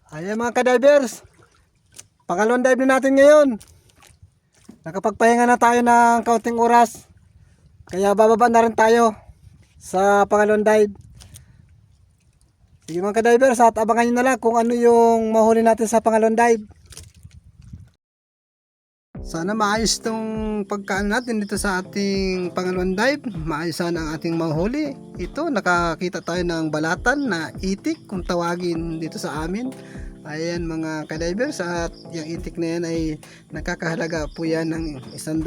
Ayan mga ka-divers, pangalawang dive na natin ngayon. Nakapagpahinga na tayo ng kaunting oras, kaya bababa na rin tayo sa pangalawang dive. Sige mga ka-divers, at abangan nyo na lang kung ano yung mahuli natin sa pangalawang dive. Sana maayos itong pagkaan natin dito sa ating pangalawang dive. Maayos sana ang ating mahuli. Ito, nakakita tayo ng balatan na itik kung tawagin dito sa amin. Ayan mga ka-divers, at yung itik na yan ay nakakahalaga po yan ng 100.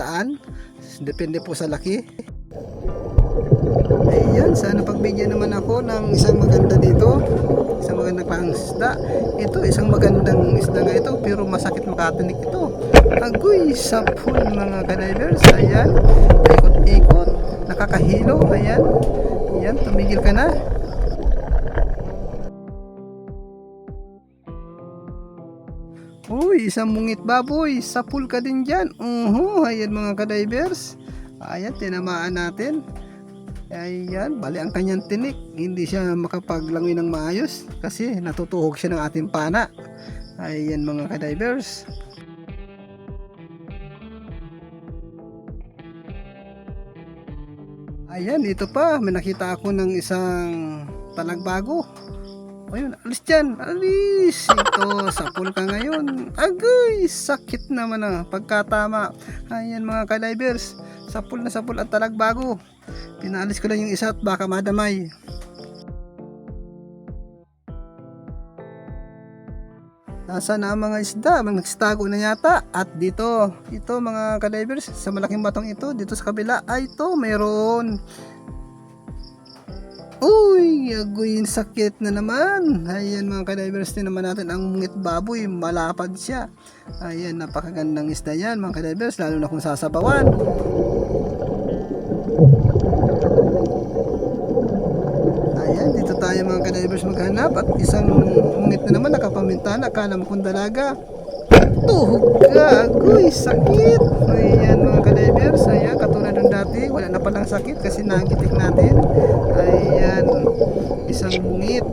Depende po sa laki. Ayan, sana pagbigyan naman ako ng isang maganda dito. Isang magandang klaseng isda. Ito, isang magandang isda nga ito, pero masakit makatinik ito. Agoy, sapul mga ka-divers. Ayan, ikot-ikot, nakakahilo. Ayan, ayan, tumigil ka na. Uy, isang mungit baboy, sapul ka din dyan. Ayan mga ka-divers. Ayan, tinamaan natin. Ayan, bali ang kanyang tinik. Hindi siya makapaglangoy ng maayos kasi natutuhog siya ng ating pana. Ayan mga ka-divers. Ayan, dito pa may nakita ako ng isang talagbago. Ayun, alis dyan, alis. Ito, sapul ka ngayon. Agay, sakit naman pagkatama. Ayan mga ka-divers, sapul na sapul at talagbago. Pinalis ko lang yung isa at baka madamay. Nasa na ang mga isda, nagstago na yata. At dito, ito mga ka-divers, sa malaking batong ito, dito sa kabila, ay ito, mayroon. Uy, agoy, sakit na naman. Ayan mga ka-divers, din naman natin ang mungit baboy, malapad siya. Ayan, napakagandang isda yan mga ka-divers, lalo na kung sasabawan. Ayan, dito tayo mga ka-divers maghanap, at isang mungit na naman nakapamintana. Akala mo kung dalaga, tuhog ka, agoy, sakit. Ayan mga ka-divers, ayan, katulad ng dati, wala na palang sakit kasi nagitik natin. Ayan, isang mungit.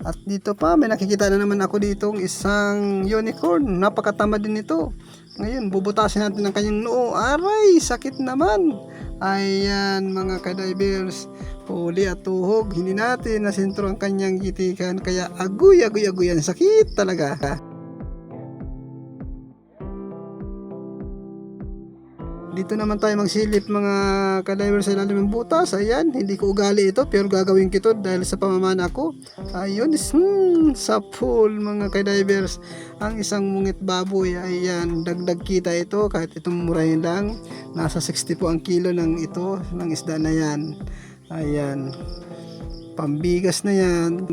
At dito pa, may nakikita na naman ako ditong isang unicorn. Napakatama din ito. Ngayon, bubutasin natin ang kanyang noo. Aray, sakit naman. Ayan mga ka-divers, huli at tuhog. Hindi natin nasentro ang kanyang gitikan, kaya agoy, agoy, agoy, yan, sakit talaga. Dito naman tayo magsilip mga ka-divers sa ilalim ng butas. Ayan, hindi ko ugali ito pero gagawin ko ito dahil sa pamamana ko. Ayun, sapul mga ka-divers. Ang isang mungit baboy, ayan, dagdag kita ito kahit itong murahin lang. Nasa 60 po ang kilo ng ito, ng isda na yan. Ayan, pambigas na yan.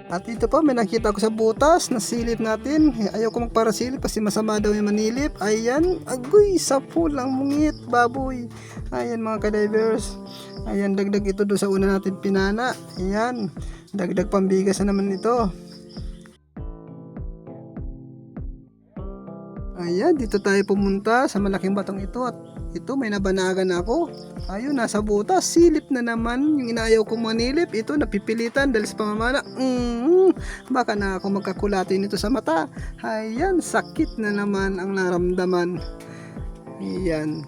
At dito pa, may nakita ko sa butas na silip natin. Ayaw ko magparasilip kasi masama daw yung manilip. Ayan, agoy, sapul ang mungit baboy. Ayan mga ka-divers, ayan, dagdag ito doon sa una natin pinana. Ayan, dagdag pambigas na naman ito. Ayan, dito tayo pumunta sa malaking batong ito, at ito may nabanagan ako. Ayun, nasa butas, silip na naman. Yung inaayaw kong manilip, ito napipilitan dahil sa pamamana. Baka na ako magkakulati nito sa mata. Ayan, sakit na naman ang naramdaman. Ayan.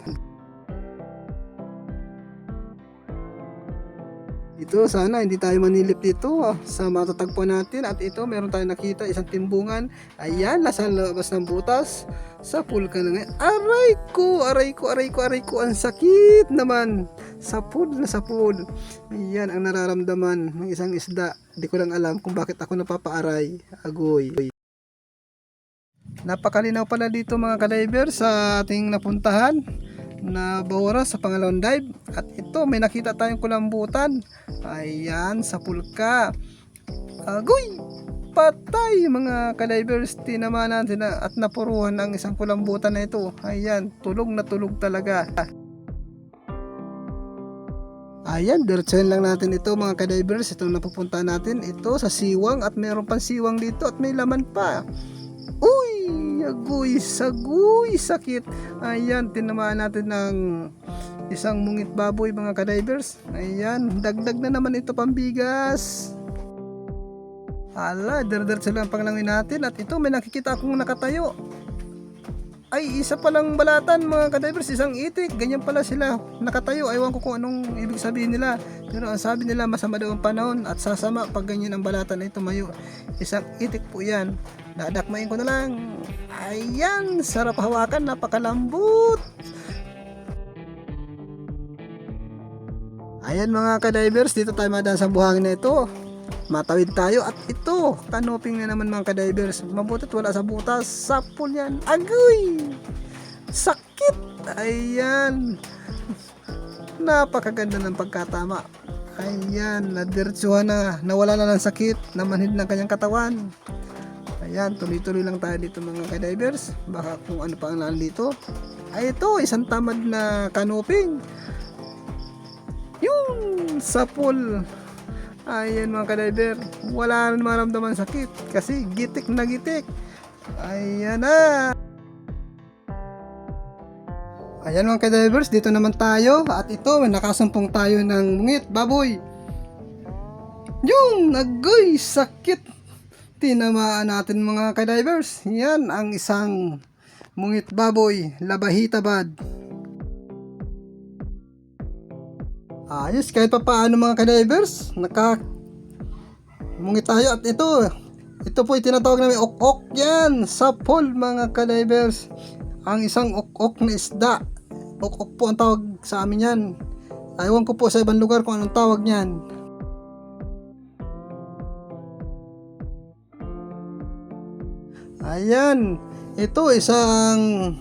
Ito, sana hindi tayo manilip dito sa matatagpuan natin. At ito, meron tayong nakita, isang timbungan. Ayan, nasa labas ng butas. Sapul ka na ngayon. Aray ko, aray ko, aray ko, aray ko. Ang sakit naman. Sapul na sapul. Ayan ang nararamdaman ng isang isda. Hindi ko lang alam kung bakit ako napapaaray. Agoy. Napakalinaw pala dito mga ka-divers sa ating napuntahan na bahura sa pangalawang dive. At ito, may nakita tayong kulambutan. Ayan, sapul ka. Agoy, patay mga ka-divers. Tinamaan natin at napuruhan ang isang kulambutan na ito. Ayan, tulog na tulog talaga. Ayan, diretsahin lang natin ito mga ka-divers. Itong napupuntahan natin, ito sa siwang, at mayroon pang siwang dito at may laman pa. Uy, agoy, sagoy, sakit. Ayan, tinamaan natin ng isang mungit baboy mga kadivers. Ayan, dagdag na naman ito pambigas. Ala, diretso lang ang panglangin natin. At ito, may nakikita akong nakatayo. Ay, isa palang balatan mga kadivers, isang itik. Ganyan pala sila nakatayo. Aywan ko kung anong ibig sabihin nila. Pero ang sabi nila, masama daw ang panahon at sasama pag ganyan ang balatan na tumayo. Isang itik po yan. Dadakmain ko na lang. Ayan, sarap hawakan, napakalambot. Ayan mga kadivers, dito tayo madaan sa buhangin na ito. Matawid tayo at ito, kanoping na naman mga kadivers. Mabutit wala sa butas, sapul yan. Agoy! Sakit! Ayan. Napakaganda ng pagkatama. Ayan, nadiretsuhan na, nawala na ng sakit, namanhid ng kanyang katawan. Ayan, tuloy-tuloy lang tayo dito mga kadivers. Baka kung ano pa ang nandito. Ay ito, isang tamad na kanoping. Yun, sapul. Ayan mga kadiver, wala na maramdaman sakit kasi gitik na gitik. Ayan na. Ayan mga kadivers, dito naman tayo at ito, nakasumpong tayo ng mungit baboy. Yun, agoy, sakit. Tinamaan natin mga kadivers. Yan ang isang mungit baboy, labahita bad. Ayos, kahit pa paano mga kadivers, mungit tayo at ito po tinatawag namin ok-ok yan, sapol mga kadivers. Ang isang ok-ok na isda, ok-ok po ang tawag sa amin yan. Aywan ko po sa ibang lugar kung anong tawag niyan. Ayan, ito isang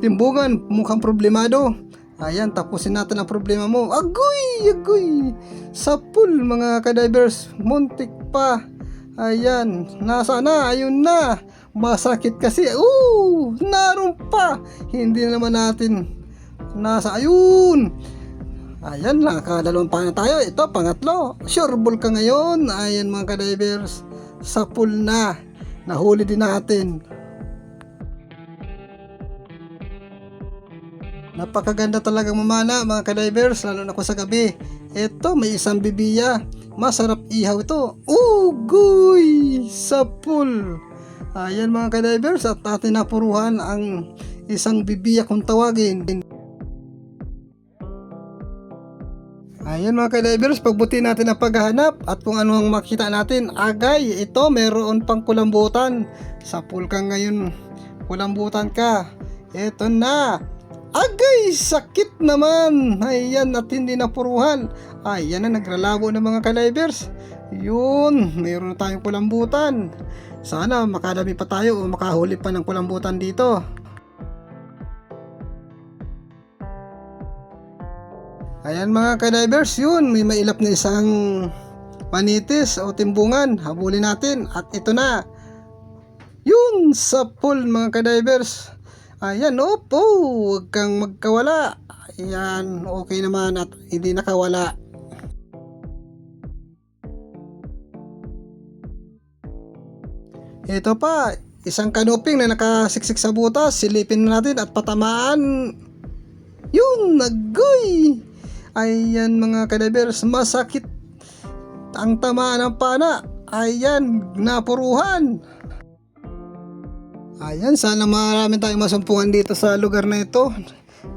timbungan, mukhang problemado. Ayan, tapusin natin ang problema mo. Agoy, agoy. Sapul mga kadivers, muntik pa. Ayan, nasa na, ayun na. Masakit kasi. Naroon pa. Hindi naman natin nasa, ayun. Ayan, nakadalawang pa na tayo. Ito, pangatlo. Sureball ka ngayon. Ayan mga kadivers, sapul na. Nahuli din natin. Napakaganda talagang mamana mga kadivers, lalo na ko sa gabi. Ito, may isang bibiya. Masarap ihaw ito. Ugoy! Sapul! Ayan mga kadivers, at atin napuruhan ang isang bibiya kung tawagin. Ayan mga kadivers, pagbuti natin ang paghahanap at kung ano ang makita natin. Agay, ito meron pang kulambutan. Sapul ka ngayon, kulambutan ka. Ito na. Agay, sakit naman. Ayan, at hindi napuruhan. Ayan na, nagralabo ng mga kadivers. Yun, mayroon na tayong kulambutan. Sana makadami pa tayo o makahuli pa ng kulambutan dito. Ayan mga kadivers, yun, may mailap na isang manitis o timbungan. Habulin natin at ito na. Yun, sapul mga kadivers. Ayan, opo, huwag kang magkawala. Ayan, okay naman at hindi nakawala. Ito pa, isang kanuping na nakasiksik sa butas. Silipin natin at patamaan. Yun, nagoy. Ayan mga kadivers, masakit ang tamaan ng pana. Ayan, napuruhan. Ayan, sana marami tayong masumpungan dito sa lugar na ito.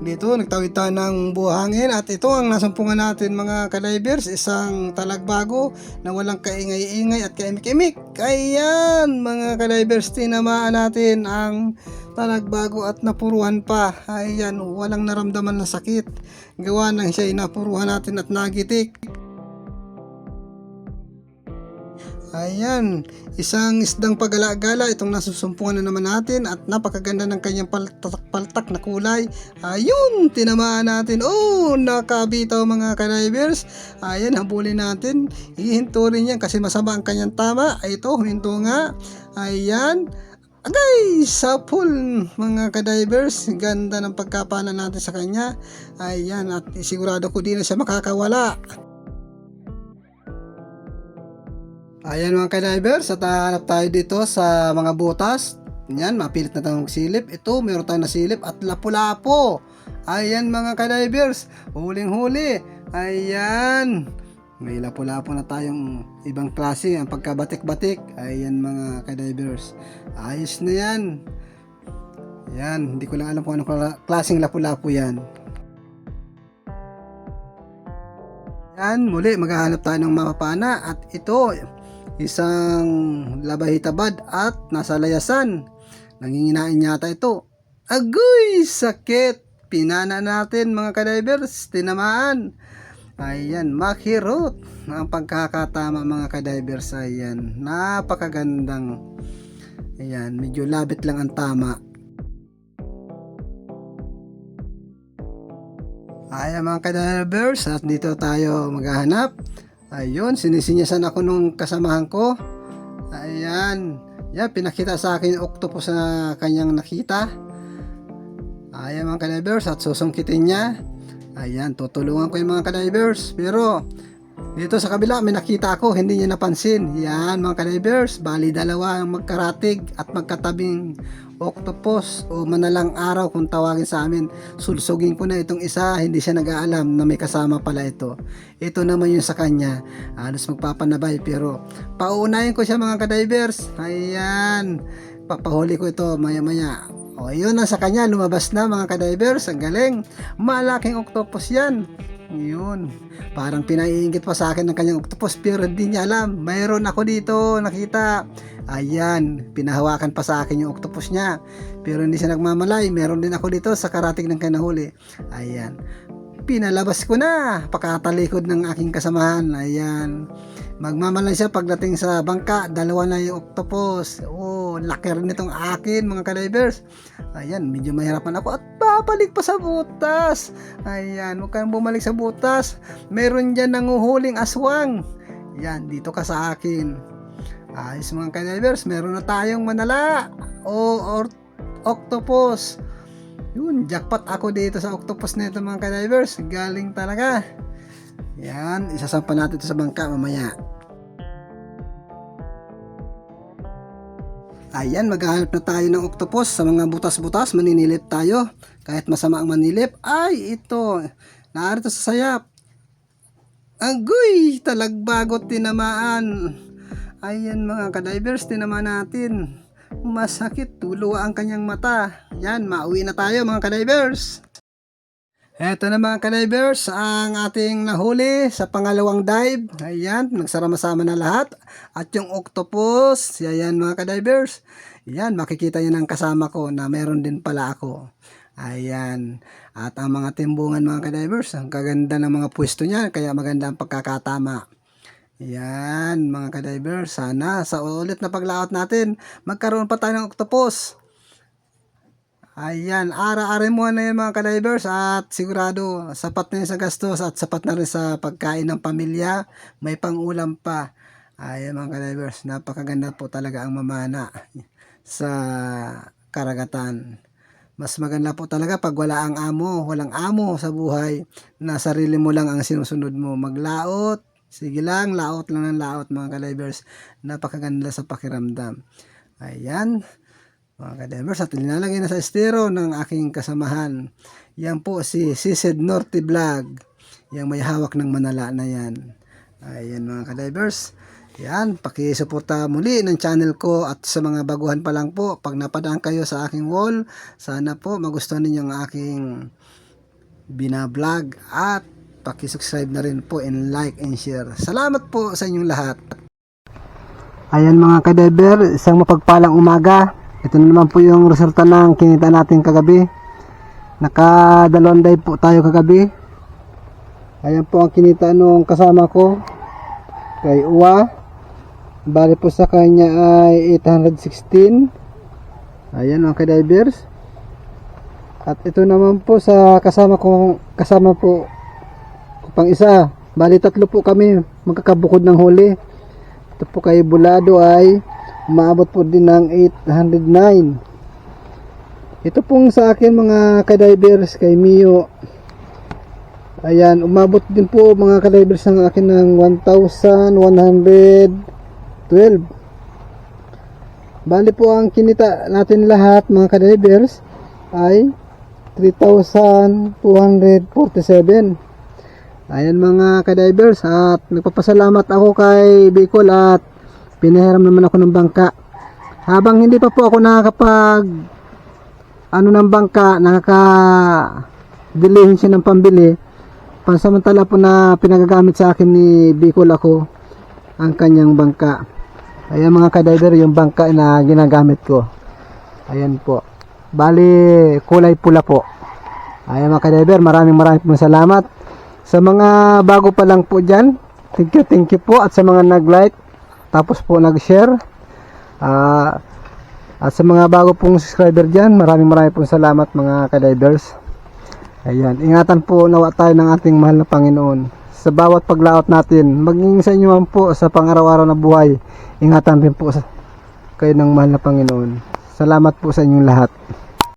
Dito, nagtawid tayo ng buhangin at ito ang nasumpungan natin mga kadivers, isang talagbago na walang kaingay-ingay at kaimik-imik. Ayan, mga kadivers, tinamaan natin ang talagbago at napuruhan pa. Ayan, walang naramdaman na sakit. Gawa nang siya napuruhan natin at nagitik. Ayan, isang isdang pagala-gala itong nasusumpungan na naman natin at napakaganda ng kanyang paltak na kulay. Ayun, tinamaan natin. Nakabitaw mga kadivers. Ayan, habulin natin. Ihinto rin yan kasi masama ang kanyang tama. Ito, huminto nga. Ayan. Agay, sapul mga kadivers. Ganda ng pagkapala natin sa kanya. Ayan, at sigurado ko din na siya makakawala. Ayan mga kadivers, at hanap tayo dito sa mga butas. Yan, mapilit na tayong silip. Ito, meron tayong nasilip at lapu-lapo. Ayan mga kadivers, huling-huli. Ayan. May lapu-lapo na tayong ibang klase ang pagkabatik-batik. Ayan mga kadivers. Ayos na yan. Yan, hindi ko lang alam kung anong klaseng lapu-lapo yan. Yan, muli maghahanap tayo ng mapapana at ito isang labahitabad at nasa layasan. Nanginginain yata ito. Agoy! Sakit! Pinana natin mga kadivers, tinamaan. Ayan, makirot ang pagkakatama mga kadivers. Ayan, napakagandang. Ayan, medyo labit lang ang tama. Ayan mga kadivers, at dito tayo maghahanap. Ayun, sinisinyasan ako nung kasamahan ko. Ayan, yan, pinakita sa akin yung octopus na kanyang nakita. Ayan mga kadivers, at susungkitin niya. Ayan, tutulungan ko yung mga kadivers. Pero dito sa kabila may nakita ako, hindi niya napansin. Yan mga kadivers, bali dalawa ang magkaratig at magkatabing octopus o manalang araw kung tawagin sa amin. Sulsugin ko na itong isa, hindi siya nag-aalam na may kasama pala ito. Ito naman yung sa kanya, halos magpapanabay, pero pauunahin ko siya mga kadivers. Ayan, papahuli ko ito maya maya. O yun na sa kanya, lumabas na mga kadivers. Ang galing, malaking octopus yan. Yun, parang pinaiingit pa sa akin ng kanyang octopus, pero hindi niya alam, mayroon ako dito nakita. Ayan, pinahawakan pa sa akin yung octopus niya, pero hindi siya nagmamalay, meron din ako dito sa karating ng kinahuli. Ayan, pinalabas ko na pakatalikod ng aking kasamahan. Ayan, magmamalay siya pagdating sa bangka, dalawa na yung octopus. Oh, laki rin itong akin mga kadivers. Ayan, medyo mahirapan ako at babalik pa sa butas. Ayan, huwag kang bumalik sa butas, meron dyan nanguhuling aswang. Yan, dito ka sa akin. Ayos mga kadivers, meron na tayong manala or octopus. Yun, jackpot ako dito sa octopus na ito mga kadivers. Galing talaga. Yan, isasampa natin ito sa bangka mamaya. Ayan, maghahanap na tayo ng octopus sa mga butas-butas. Maninilip tayo. Kahit masama ang manilip. Ay, ito. Narito sa sayap. Agoy, talagbagot, tinamaan. Ayan mga kadivers, tinamaan natin. Masakit, tuluwa ang kanyang mata. Yan, mauwi na tayo mga kadivers. Eto na mga kadivers, ang ating nahuli sa pangalawang dive. Ayan, nagsama-sama na lahat. At yung octopus, ayan mga kadivers. Ayan, makikita nyo ng kasama ko na meron din pala ako. Ayan, at ang mga timbungan mga kadivers, ang kaganda ng mga pwesto niya, kaya maganda ang pagkakatama. Ayan mga kadivers, sana sa ulit na paglaot natin, magkaroon pa tayo ng octopus. Ayan, ara-ara mo na yan mga kadivers, at sigurado sapat na yun sa gastos at sapat na rin sa pagkain ng pamilya, may pangulam pa. Ayan mga kadivers, napakaganda po talaga ang mamana sa karagatan. Mas maganda po talaga pag wala ang amo, walang amo sa buhay, na sarili mo lang ang sinusunod mo. Maglaot, sige lang, laot lang ng laot mga kadivers, napakaganda sa pakiramdam. Ayan mga kadivers, at nilalagay na sa estero ng aking kasamahan. Yan po si Sised Norte Vlog, yung may hawak ng manala na yan. Ayan mga kadivers, yan, pakisuporta muli ng channel ko, at sa mga baguhan pa lang po, pag napadaan kayo sa aking wall, sana po magustuhan ninyo ang aking binablog, at pakisubscribe na rin po and like and share. Salamat po sa inyong lahat. Ayan mga kadiver, isang mapagpalang umaga. Ito na naman po yung resulta ng kinita natin kagabi. Nakadalawang dive po tayo kagabi. Ayan po ang kinita nung kasama ko kay Uwa. Bali po sa kanya ay 816. Ayan mga kadivers. At ito naman po sa kasama po pang isa. Bali tatlo po kami magkakabukod ng huli. Ito po kay Bulado ay umaabot po din ng 809. Ito pong sa akin mga kadivers kay Mio. Ayan, umabot din po mga kadivers ng akin ng 1,112. Bali po ang kinita natin lahat mga kadivers ay 3,247. Ayan mga ka-divers, at nagpapasalamat ako kay Bicol at pinahiram naman ako ng bangka. Habang hindi pa po ako nakakapag ng bangka, nakaka-delihin siya ng pambili, pansamantala po na pinagagamit sa akin ni Bicol ako ang kanyang bangka. Ayan mga ka-diver, yung bangka na ginagamit ko. Ayan po. Bali, kulay pula po. Ayan mga ka-diver, maraming pong salamat. Sa mga bago pa lang po dyan, thank you po. At sa mga nag-like, tapos po nag-share. At sa mga bago pong subscriber dyan, maraming pong salamat mga ka-divers. Ayan, ingatan po nawa tayo ng ating mahal na Panginoon sa bawat paglaot natin. Maging sa inyo man po sa pang-araw-araw na buhay, ingatan rin po kayo ng mahal na Panginoon. Salamat po sa inyong lahat.